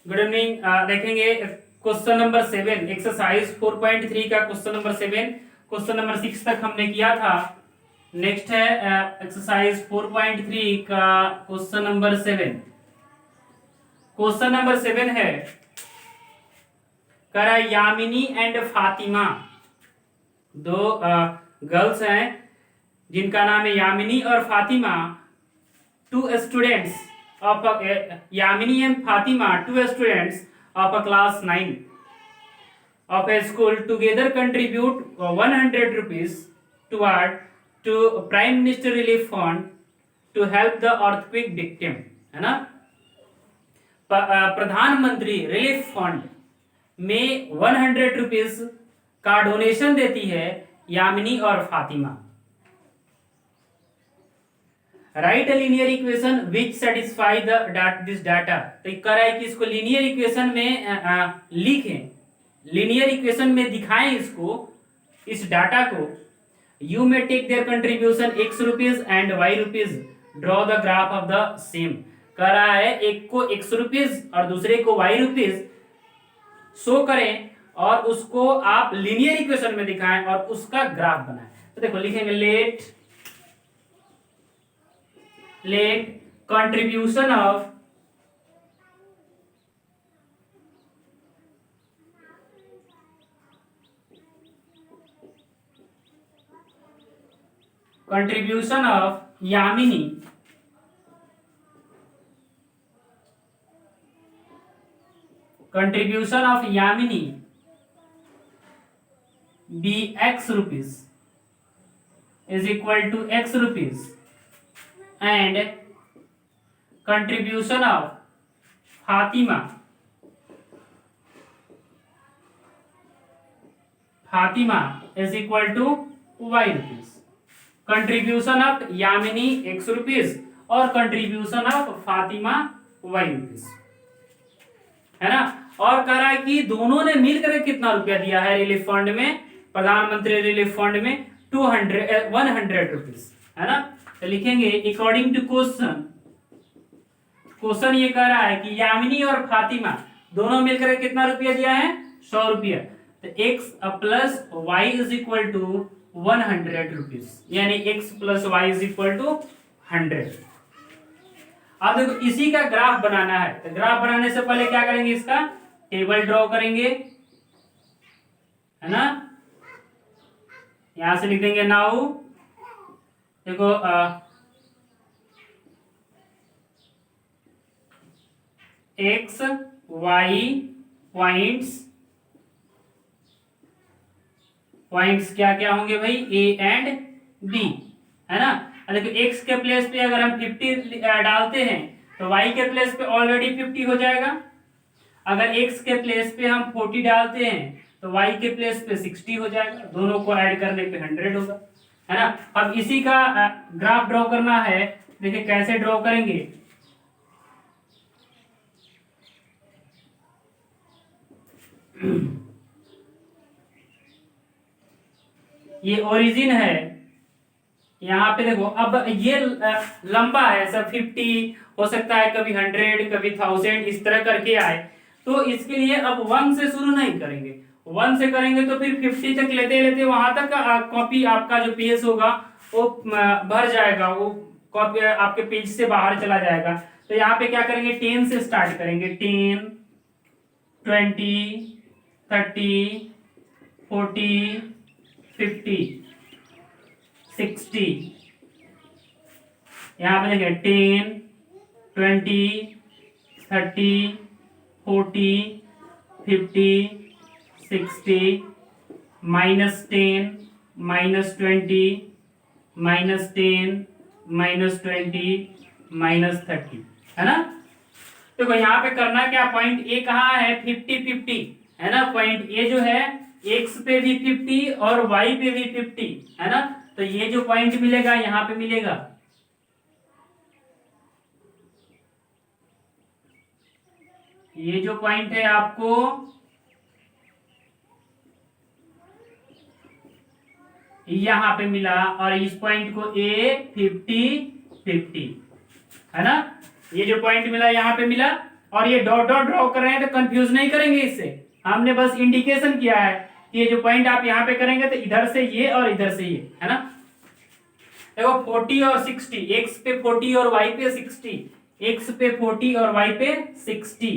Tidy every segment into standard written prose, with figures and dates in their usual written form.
Good evening. देखेंगे question number 7, exercise 4.3 का question number 7। Question number 6 तक हमने किया था। नेक्स्ट है एक्सरसाइज 4.3 का क्वेश्चन नंबर 7। क्वेश्चन नंबर 7 है, कह रहा है यामिनी एंड फातिमा, दो गर्ल्स हैं जिनका नाम है यामिनी और Fatima, two students of Yamini and Fatima, two students of a class 9 of a school together contribute 100 rupees toward to Prime Minister Relief Fund to help the earthquake victim, है ना। प्रधानमंत्री रिलीफ फंड में 100 rupees का donation देती है यामिनी और Fatima. Right a linear equation which satisfy this data. तो कह रहा है कि इसको लीनियर इक्वेशन में लिखें, लीनियर इक्वेशन में दिखाएं इसको, इस डाटा को। यू में take their contribution x rupees and y rupees, draw the graph of the same. कह रहा है एक को x रुपीज और दूसरे को y रुपीज शो करें और उसको आप लीनियर इक्वेशन में दिखाएं और उसका ग्राफ बनाएं। तो देखो लिखेंगे let contribution of Yamini be x rupees is equal to x rupees and contribution of Fatima is equal to y rupees। Contribution of Yamini x rupees और contribution of Fatima y rupees, है ना। और कह रहा है कि दोनों ने मिलकर कितना रुपया दिया है रिलीफ फंड में, प्रधानमंत्री रिलीफ फंड में 100 रुपीज, है ना। तो लिखेंगे अकॉर्डिंग टू क्वेश्चन ये कह रहा है कि यामिनी और फातिमा दोनों मिलकर कितना रुपया दिया है, 100 रुपया। तो x plus y is equal to 100 rupees, यानी x plus y is equal to 100। अब देखो इसी का ग्राफ बनाना है। तो ग्राफ बनाने से पहले क्या करेंगे, इसका टेबल ड्रॉ करेंगे, है ना। यहां से लिख देंगे नाउ, देखो एक्स वाई पॉइंट्स क्या क्या होंगे भाई, ए एंड बी, है ना। देखो एक्स के प्लेस पे अगर हम 50 डालते हैं तो वाई के प्लेस पे ऑलरेडी 50 हो जाएगा। अगर एक्स के प्लेस पे हम 40 डालते हैं तो वाई के प्लेस पे 60 हो जाएगा। दोनों को ऐड करने पे 100 होगा, है ना। अब इसी का ग्राफ ड्रॉ करना है। देखिए कैसे ड्रॉ करेंगे, ये ओरिजिन है, यहाँ पे देखो। अब ये लंबा है, सब 50 हो सकता है, कभी 100 कभी 1000 इस तरह करके आए। तो इसके लिए अब 1 से शुरू नहीं करेंगे, 1 से करेंगे तो फिर 50 तक लेते लेते वहां तक कॉपी आपका जो पेज होगा वो भर जाएगा, वो कॉपी आपके पेज से बाहर चला जाएगा। तो यहाँ पे क्या करेंगे, 10 से स्टार्ट करेंगे, 10 20 30 40 50 60। यहाँ पे देखिए 10 20 30 40 50 60 -10 -20 -10 -20 -30, है ना। देखो यहाँ पे करना क्या, पॉइंट ए कहाँ है, 50-50, है ना। पॉइंट ए जो है x पे भी 50 और y पे भी 50, है ना। तो ये जो पॉइंट मिलेगा यहाँ पे मिलेगा, ये जो पॉइंट है आपको यहाँ पे मिला, और इस पॉइंट को A 50-50, है ना। ये जो पॉइंट मिला यहाँ पे मिला, और ये डॉट डॉट ड्रॉ कर रहे हैं तो कंफ्यूज नहीं करेंगे इससे, हमने बस इंडिकेशन किया है कि ये जो पॉइंट आप यहाँ पे करेंगे तो इधर से ये और इधर से ये, है ना। देखो 40 और 60, एक्स पे 40 और वाई पे 60, एक्स पे 40 और वाई पे 60,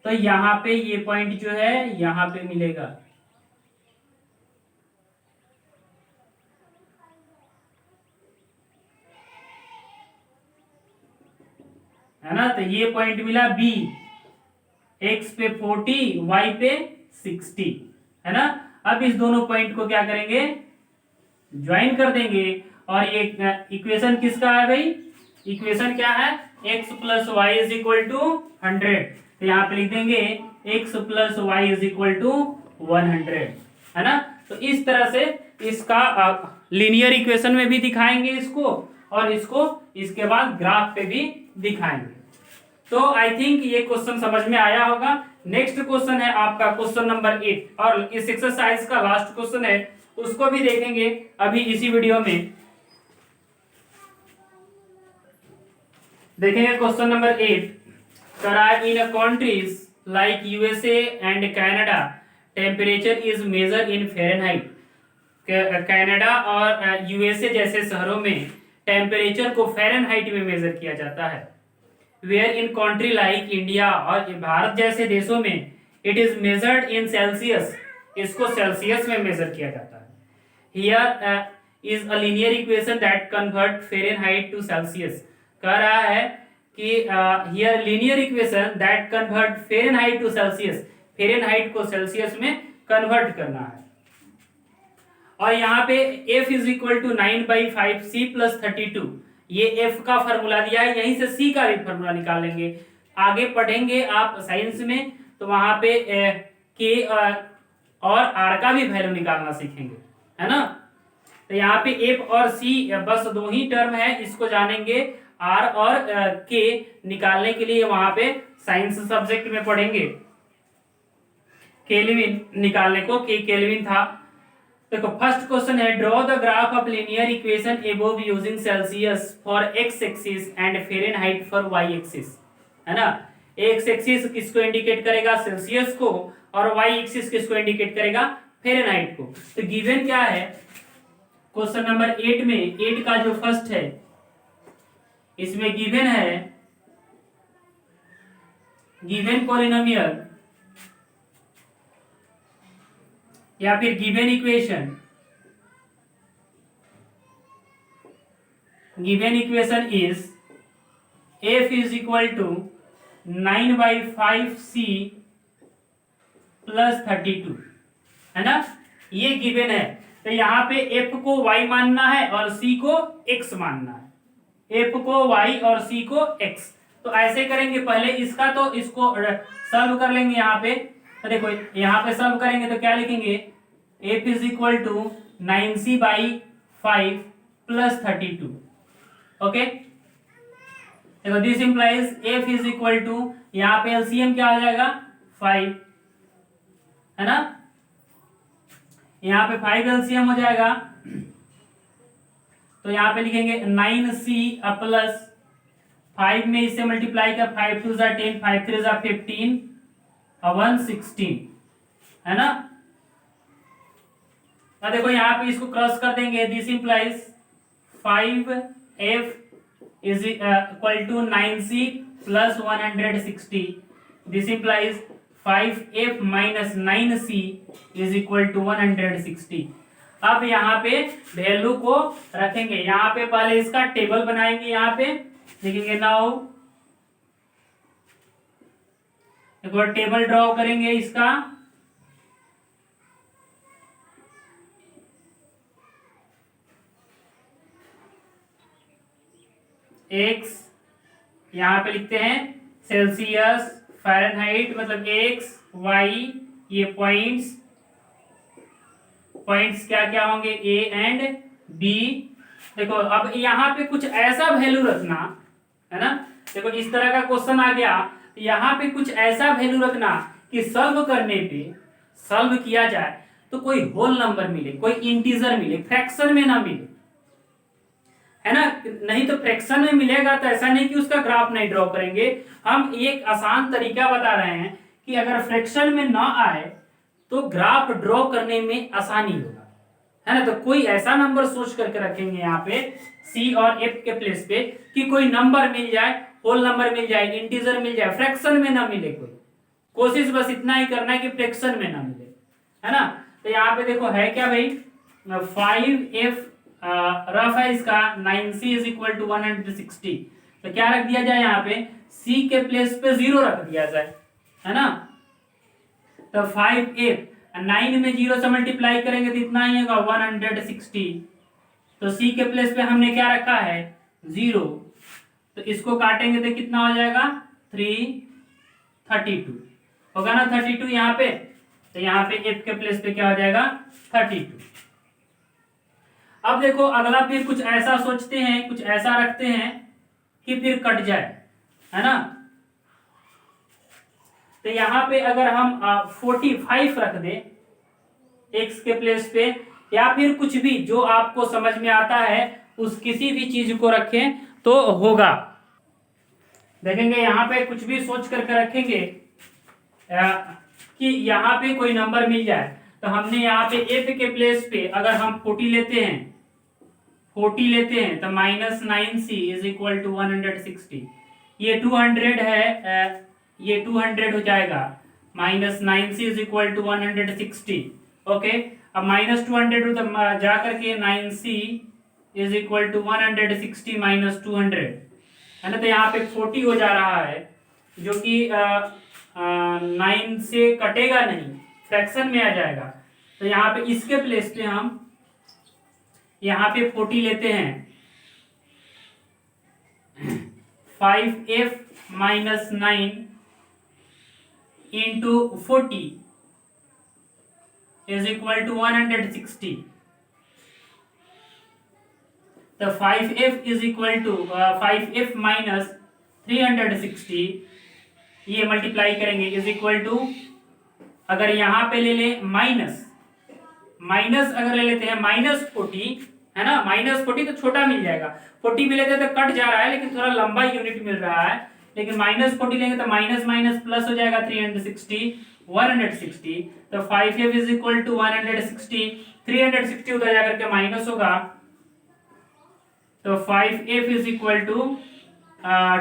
तो यहाँ पे ये पॉइंट जो है यहाँ पे मिलेगा, है ना। तो ये पॉइंट मिला बी, एक्स पे 40 वाई पे 60, है ना। अब इस दोनों पॉइंट को क्या करेंगे, ज्वाइन कर देंगे, और ये इक्वेशन किसका है भाई, इक्वेशन क्या है, x plus y is equal to 100, तो यहाँ पे लिख देंगे x plus y is equal to 100, है ना। तो इस तरह से इसका लीनियर इक्वेशन में भी दिखाएंगे इसको, और इसको इसके बाद ग्राफ पे भी दिखाएंगे। तो आई थिंक ये क्वेश्चन समझ में आया होगा। नेक्स्ट क्वेश्चन है आपका क्वेश्चन नंबर 8, और इस एक्सरसाइज का लास्ट क्वेश्चन है, उसको भी देखेंगे अभी इसी वीडियो में। देखेंगे question number 8, in countries like USA and Canada temperature is measure in Fahrenheit. Canada और यूएसए जैसे शहरों में टेम्परेचर को फ़ारेनहाइट में मेजर किया जाता है। Where in country like India, और भारत जैसे देशों में it is measured in Celsius, इसको सेल्सियस में मेजर किया जाता है। Here is a linear equation that convert Fahrenheit to Celsius. कह रहा है कि here linear equation that convert Fahrenheit to Celsius, Fahrenheit को सेल्सियस में कन्वर्ट करना है। और यहाँ पे f is equal to 9/5 c plus 32, ये f का फॉर्मूला दिया है, यहीं से c का भी फॉर्मूला निकाल लेंगे। आगे पढ़ेंगे आप साइंस में तो वहां पे k और r का भी वैल्यू निकालना सीखेंगे, है ना। तो यहाँ पे f और c बस दो ही टर्म है, इसको जानेंगे। r और k निकालने के लिए वहां पे साइंस सब्जेक्ट में पढ़ेंगे। केल्विन निकालने को, k केल्विन था। देखो फर्स्ट क्वेश्चन है, draw the graph of linear equation above using Celsius for x axis and Fahrenheit for y axis, है ना। एक्स एक्सिस किसको इंडिकेट करेगा, सेल्सियस को, और वाई एक्सिस किसको इंडिकेट करेगा, फ़ारेनहाइट को। तो गिवन क्या है क्वेश्चन नंबर 8 में, 8 का जो फर्स्ट है इसमें गिवन है, गिवन पॉलिनोमियल या फिर given equation, given equation is f is equal to 9/5c plus 32, है ना। ये गिवन है, तो यहाँ पे f को y मानना है और c को x मानना है, f को y और c को x। तो ऐसे करेंगे, पहले इसका तो इसको सॉल्व कर लेंगे यहाँ पे। तो देखो यहाँ पे सॉल्व करेंगे तो क्या लिखेंगे, f is equal to 9c/5 plus 32, okay. देखो this implies f is equal to, यहाँ पे एलसीएम क्या आ जाएगा 5, है ना। यहाँ पे 5 एलसीएम हो जाएगा, तो यहाँ पे लिखेंगे 9c प्लस 5 में इससे मल्टीप्लाई कर, 5 2 जा 10, 5 3 जा 15 और 1 16, है ना। अब देखो यहाँ पे इसको क्रॉस कर देंगे, this implies 5f is equal to 9c plus 160, this implies 5f minus 9c is equal to 160। अब यहाँ पे वैल्यू को रखेंगे, यहाँ पे पहले इसका टेबल बनाएंगे, यहाँ पे लिखेंगे नाउ, एक बार टेबल ड्रॉ करेंगे इसका। x यहाँ पे लिखते हैं सेल्सियस, फ़ारेनहाइट मतलब x y, ये पॉइंट्स क्या क्या होंगे a एंड b। देखो अब यहाँ पे कुछ ऐसा वैल्यू रखना, है ना। देखो इस तरह का क्वेश्चन आ गया, यहाँ पे कुछ ऐसा वैल्यू रखना कि सॉल्व करने पे, सॉल्व किया जाए तो कोई होल नंबर मिले, कोई इंटीजर मिले, फ्रैक्शन में ना मिले, है ना। नहीं तो फ्रैक्शन में मिलेगा तो ऐसा नहीं कि उसका ग्राफ नहीं ड्रॉ करेंगे। हम एक आसान तरीका बता रहे हैं कि अगर फ्रैक्शन में ना आए तो ग्राफ ड्रॉ करने में आसानी होगा, है ना। तो कोई ऐसा नंबर सोच करके रखेंगे यहाँ पे सी और एफ के प्लेस पे कि कोई नंबर मिल जाए, होल नंबर मिल जाए, इंटीजर मिल जाए, फ्रैक्शन में ना मिले। कोशिश बस इतना ही करना है कि फ्रैक्शन में ना मिले, है ना। तो यहाँ पे देखो है क्या भाई, 5f रफ है इसका, 9c इज इक्वल टू 160। तो क्या रख दिया जाए यहाँ पे, c के प्लेस पे 0 रख दिया जाए, है ना। तो 5f 9 में 0 से मल्टीप्लाई करेंगे तो इतना ही होगा 160। तो c के प्लेस पे हमने क्या रखा है, 0। तो इसको काटेंगे तो कितना हो जाएगा, 332 होगा ना, 32 यहाँ पे। तो यहाँ पे f के प्लेस पे क्या हो जाएगा, 32। अब देखो अगला फिर कुछ ऐसा सोचते हैं, कुछ ऐसा रखते हैं कि फिर कट जाए, है ना। तो यहाँ पे अगर हम 45 रख दे x के प्लेस पे, या फिर कुछ भी जो आपको समझ में आता है उस किसी भी चीज को रखें तो होगा। देखेंगे यहाँ पे कुछ भी सोच करके रखेंगे कि यहाँ पे कोई नंबर मिल जाए। तो हमने यहाँ पे f के प्लेस पे अगर हम 40 लेते हैं तो -9c इज इक्वल टू 160। ये 200 है, ये 200 हो जाएगा, -9c is equal to 160। Okay, अब -200 जा करके 9c is equal to 160 minus 200, है ना। तो यहाँ पे 40 हो जा रहा है, जो कि 9 से कटेगा नहीं, फ्रैक्शन में आ जाएगा। तो यहाँ पे इसके प्लेस पे हम यहाँ पे 40 लेते हैं, 5f minus 9 into 40 is equal to 160। तो 5f is equal to 5f minus 360, ये मल्टीप्लाई करेंगे इज इक्वल टू, अगर यहां पे ले ले माइनस अगर ले लेते हैं -40, है ना। -40 तो छोटा मिल जाएगा, 40 मिले थे तो कट जा रहा है लेकिन थोड़ा लंबा यूनिट मिल रहा है, लेकिन -40 लेंगे तो माइनस माइनस प्लस हो जाएगा, 360 160। तो 5f इज इक्वल टू 160, 360 उधर जाकर के माइनस होगा, तो 5f is equal to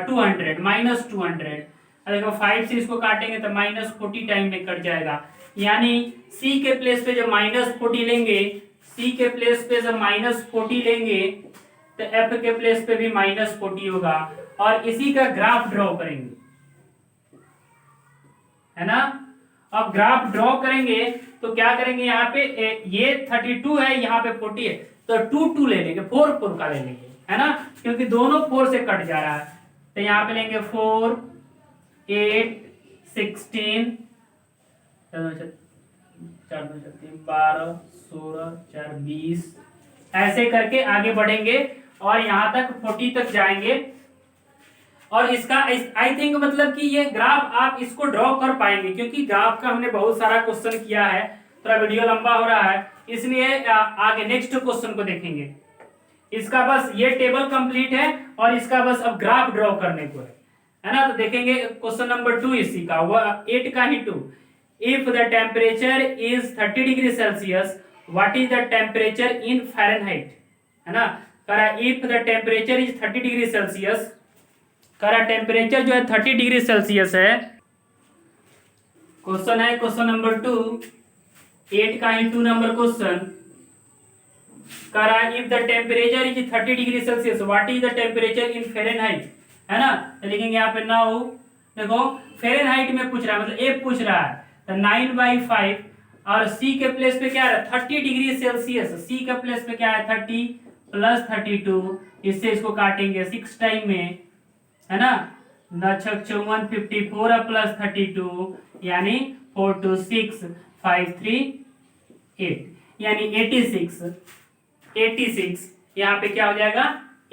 200 minus 200। देखो 5 से इसको काटेंगे तो -40 टाइम में कट जाएगा, यानी c के प्लेस पे जब -40 लेंगे, c के प्लेस पे जब -40 लेंगे तो f के प्लेस पे भी -40 होगा, और इसी का ग्राफ ड्रॉ करेंगे, है ना। अब ग्राफ ड्रॉ करेंगे तो क्या करेंगे, यहाँ पे ये 32 है, यहाँ पे 40 है, तो 2 ले लेंगे, 4 का ले लेंगे, है ना, क्योंकि दोनों 4 से कट जा रहा है। तो यहाँ पे लेंगे 4 8 16 4 12 16 4 20, ऐसे करके आगे बढ़ेंगे और यहाँ तक 40 तक जाएंगे। और इसका आई थिंक मतलब कि ये ग्राफ आप इसको ड्रॉ कर पाएंगे, क्योंकि ग्राफ का हमने बहुत सारा क्वेश्चन किया है, थोड़ा वीडियो लंबा हो रहा है, इसलिए आगे नेक्स्ट क्वेश्चन को देखेंगे। इसका बस ये टेबल कंप्लीट है और इसका बस अब ग्राफ ड्रॉ करने को है ना। तो देखेंगे क्वेश्चन नंबर 2 इसी का, 8 का ही 2। If the temperature is 30 degree Celsius, what is the temperature in Fahrenheit, है ना। करा if the temperature is 30 degree Celsius, करा टेम्परेचर जो है 30 डिग्री सेल्सियस है। क्वेश्चन है क्वेश्चन नंबर 2, 8 का ही 2 नंबर क्वेश्चन। करा if the temperature is 30 degree Celsius, what is the temperature in Fahrenheit, है ना। तो लिखेंगे यहाँ पे नाउ, देखो फ़ारेनहाइट में पूछ रहा है, मतलब एफ पूछ रहा है, तो 9/5 और सी के प्लेस पे क्या है 30 डिग्री सेल्सियस, सी के प्लेस पे क्या है 30 प्लस 32, इससे इसको काटेंगे 6 टाइम में, है ना। 9 6 54 54 प्लस 32 यानी 4 2 6 5 3 8, यानी 86 यहाँ पे क्या हो जाएगा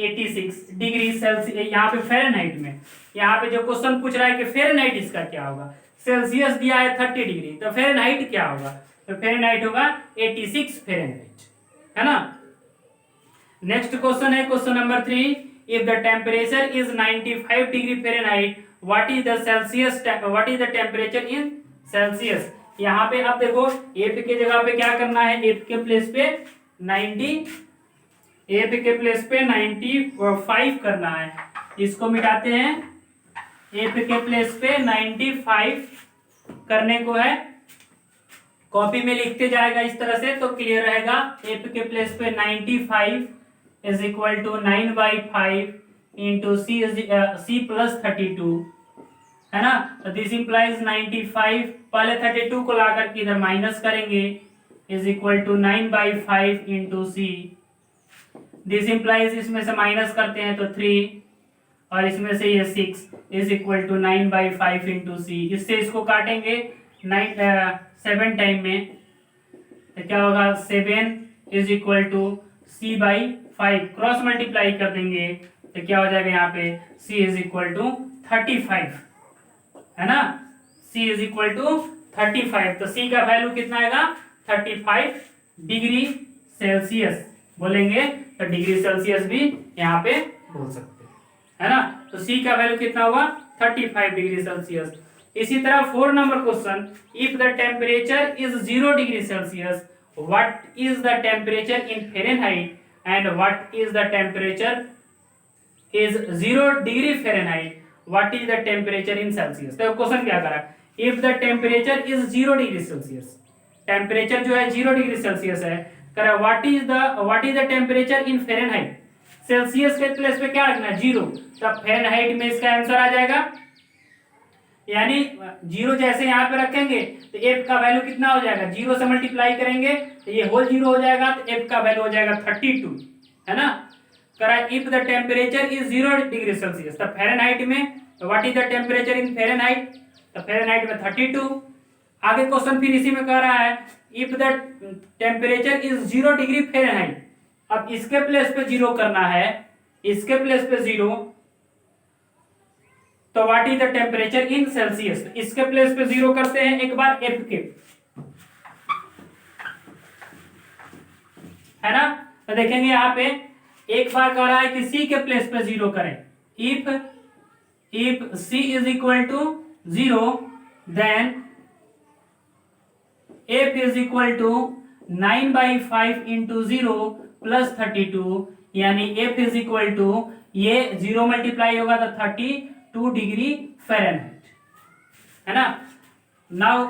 86 डिग्री सेल्सियस, यहाँ पे फ़ारेनहाइट में। यहाँ पे जो क्वेश्चन पूछ रहा है कि फ़ारेनहाइट इसका क्या होगा, सेल्सियस दिया है 30 डिग्री, तो फ़ारेनहाइट क्या होगा, तो फ़ारेनहाइट होगा 86 फ़ारेनहाइट, है ना। नेक्स्ट क्वेश्चन है question number 3, if the temperature is 95 degree Fahrenheit what is the Celsius, what is the temperature in Celsius. यहाँ पे अब देखो एफ के जगह पे क्या करना है, एफ के प्लेस पे 95 करना है। इसको मिटाते हैं, एफ के प्लेस पे 95 करने को है, कॉपी में लिखते जाएगा इस तरह से तो क्लियर रहेगा। एफ के प्लेस पे 95 is equal to 9/5 into C plus 32 है ना। तो दिस इंप्लाइज 95, पहले 32 को लाकर के इधर माइनस करेंगे, is equal to 9/5 into C. This implies इसमें से माइनस करते हैं तो 3 और इसमें से ये 6 इज इक्वल टू 9/5 इंटू सी। इससे इसको काटेंगे 7 टाइम में तो क्या होगा, 7 is equal to C/5, cross multiply कर देंगे तो क्या हो जाएगा यहाँ पे C इज इक्वल टू 35 है ना। C इज इक्वल टू 35, तो C का वैल्यू कितना आएगा 35 डिग्री सेल्सियस बोलेंगे, तो डिग्री सेल्सियस भी यहाँ पे बोल सकते हैं है ना। तो C का वैल्यू कितना होगा 35 डिग्री सेल्सियस। इसी तरह 4 number question, if the temperature is 0 degree Celsius what is the temperature in Fahrenheit and what is the temperature is 0 degree Fahrenheit what is the temperature in Celsius. तो question क्या करा, if the temperature is 0 degree Celsius, temperature जो है 0 degree Celsius है, करा what is the temperature in Fahrenheit. Celsius के place पे क्या रखना है 0, तब फ़ारेनहाइट में इसका आंसर आ जाएगा, यानी 0 जैसे यहाँ पे रखेंगे तो एफ का वैल्यू कितना हो जाएगा, 0 से मल्टीप्लाई करेंगे तो ये होल 0 हो जाएगा, तो एफ का वैल्यू हो जाएगा 32 है ना। करा if the temperature is 0 degree Celsius, तब फ़ारेनहाइट में what is the temperature in Fahrenheit, तो फ़ारेनहाइट में 32। आगे क्वेश्चन फिर इसी में कह रहा है if the temperature is 0 degree Fahrenheit, अब इसके प्लेस पे 0 करना है, इसके प्लेस पे 0, तो what is the temperature in Celsius, इसके प्लेस पे 0 करते हैं एक बार एफ के है ना। तो देखेंगे यहाँ पे एक बार कह रहा है कि सी के प्लेस पे 0 करें, if C is equal to 0 then F is equal to 9/5 into 0 plus 32, यानी एफ इज इक्वल टू ये 0 मल्टीप्लाई होगा तो 32 डिग्री फ़ारेनहाइट है ना। Now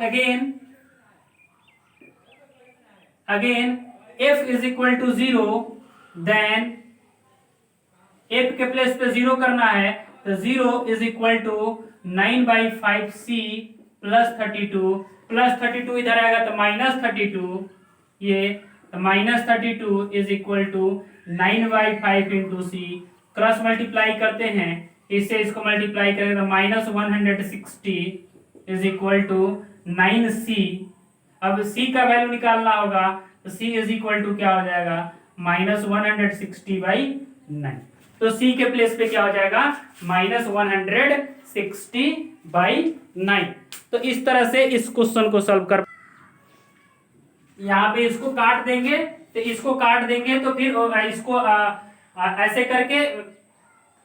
again F is equal to 0 then F के प्लेस पे 0 करना है तो 0 is equal to 9/5 C plus 32 इधर आएगा तो -32, ये तो -32 is equal to 9/5 into C, cross multiply करते हैं, इससे इसको मल्टीप्लाई करेंगे तो -160 इज इक्वल टू 9C। अब C का वैल्यू निकालना होगा तो C इज इक्वल टू क्या हो जाएगा -160/9, तो C के प्लेस पे क्या हो जाएगा -160/9। तो इस तरह से इस क्वेश्चन को सॉल्व कर, यहाँ पे इसको काट देंगे तो इसको काट देंगे तो फिर इसको ऐसे करके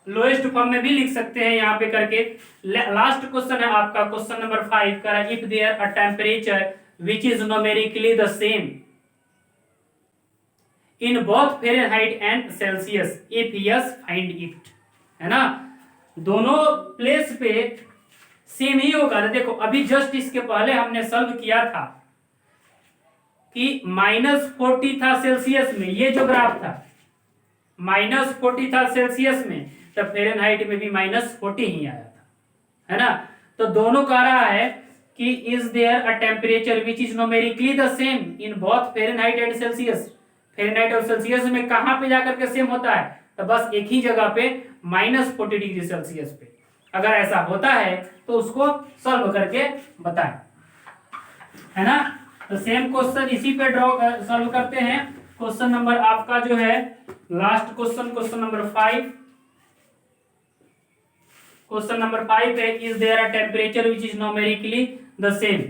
लोएस्ट फॉर्म में भी लिख सकते हैं यहाँ पे करके। लास्ट क्वेश्चन है आपका क्वेश्चन नंबर 5 का, if there a temperature which is numerically the same in both Fahrenheit and Celsius, if yes find it है ना। दोनों प्लेस पे सेम ही होगा। तो देखो अभी जस्ट इसके पहले हमने सॉल्व किया था कि -40 था सेल्सियस में, ये जो ग्राफ था -40 था सेल्सियस में, तब फ़ारेनहाइट में भी -40 ही आया था है ना। तो दोनों कह रहा है कि is there a temperature which is numerically the same in both Fahrenheit and Celsius, Fahrenheit और सेल्सियस में कहां पे जाकर के सेम होता है, तो बस एक ही जगह पे -40 डिग्री सेल्सियस पे। अगर ऐसा होता है तो उसको सॉल्व करके बताएं है ना। तो सेम क्वेश्चन इसी पे ड्रॉ सॉल्व करते हैं। क्वेश्चन नंबर आपका जो है last question number 5, question number 5 है is there a temperature which is numerically the same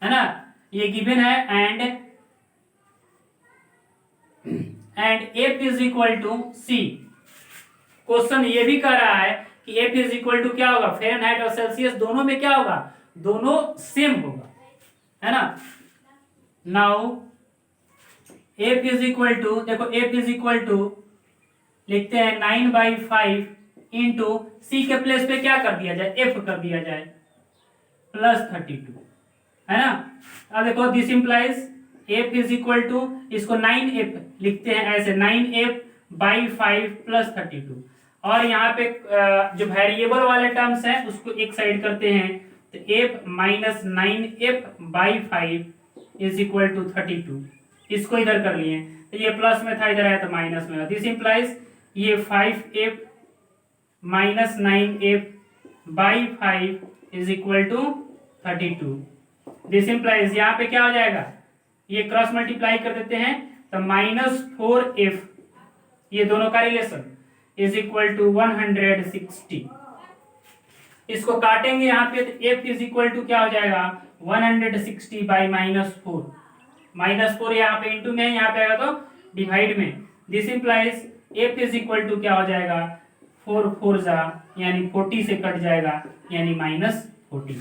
है ना, ये गिवन है and F is equal to C. Question ये भी कह रहा है कि एफ इज इक्वल टू क्या होगा, फ़ारेनहाइट और सेल्सियस दोनों में क्या होगा, दोनों सेम होगा, है ना। Now F is equal to, देखो एफ इज इक्वल टू लिखते हैं 9/5 इंटू सी के प्लेस पे क्या कर दिया जाए, एफ कर दिया जाए, +32, है ना। अब देखो this implies F is equal to, इसको 9f लिखते हैं ऐसे, 9f/5 +32, और यहाँ पे जो वेरिएबल वाले टर्म्स हैं उसको एक साइड करते हैं, तो f minus 9f/5 is equal to 32, इसको इधर कर लिए, तो ये प्लस में था, इधर आया तो माइनस में। दिस इंप्लाइज ये 5f minus 9f/5 is equal to 32। This implies यहाँ पे क्या हो जाएगा, ये क्रॉस मल्टीप्लाई कर देते हैं तो -4f, ये दोनों का रिलेशन इज इक्वल टू 160। इसको काटेंगे यहाँ पे तो f इज इक्वल टू क्या हो जाएगा, 160 बाई -4, -4 यहाँ पे इंटू में, यहाँ पे आएगा तो डिवाइड में। This implies f is equal to क्या हो जाएगा, 4 4 जा यानी 40 से कट जाएगा, यानी -40,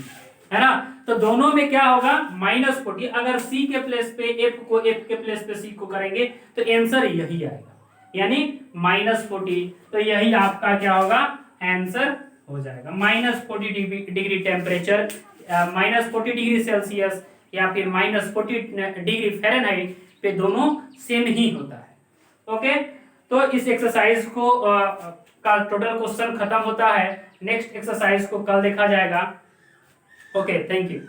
है ना। तो दोनों में क्या होगा, -40। अगर c के प्लेस पे f को, f के प्लेस पे c को करेंगे तो आंसर यही आएगा, यानी -40। तो यही आपका क्या होगा, आंसर हो जाएगा। -40 डिग्री टेम्परेचर, -40 डिग्री सेल्सियस या फिर -40 डिग्री फ़ारेनहाइट पे दोनों सेम ही होता है। ओके, तो इस एक्सरसाइज को का टोटल क्वेश्चन खत्म होता है। नेक्स्ट एक्सरसाइज को कल देखा जाएगा। Okay, thank you.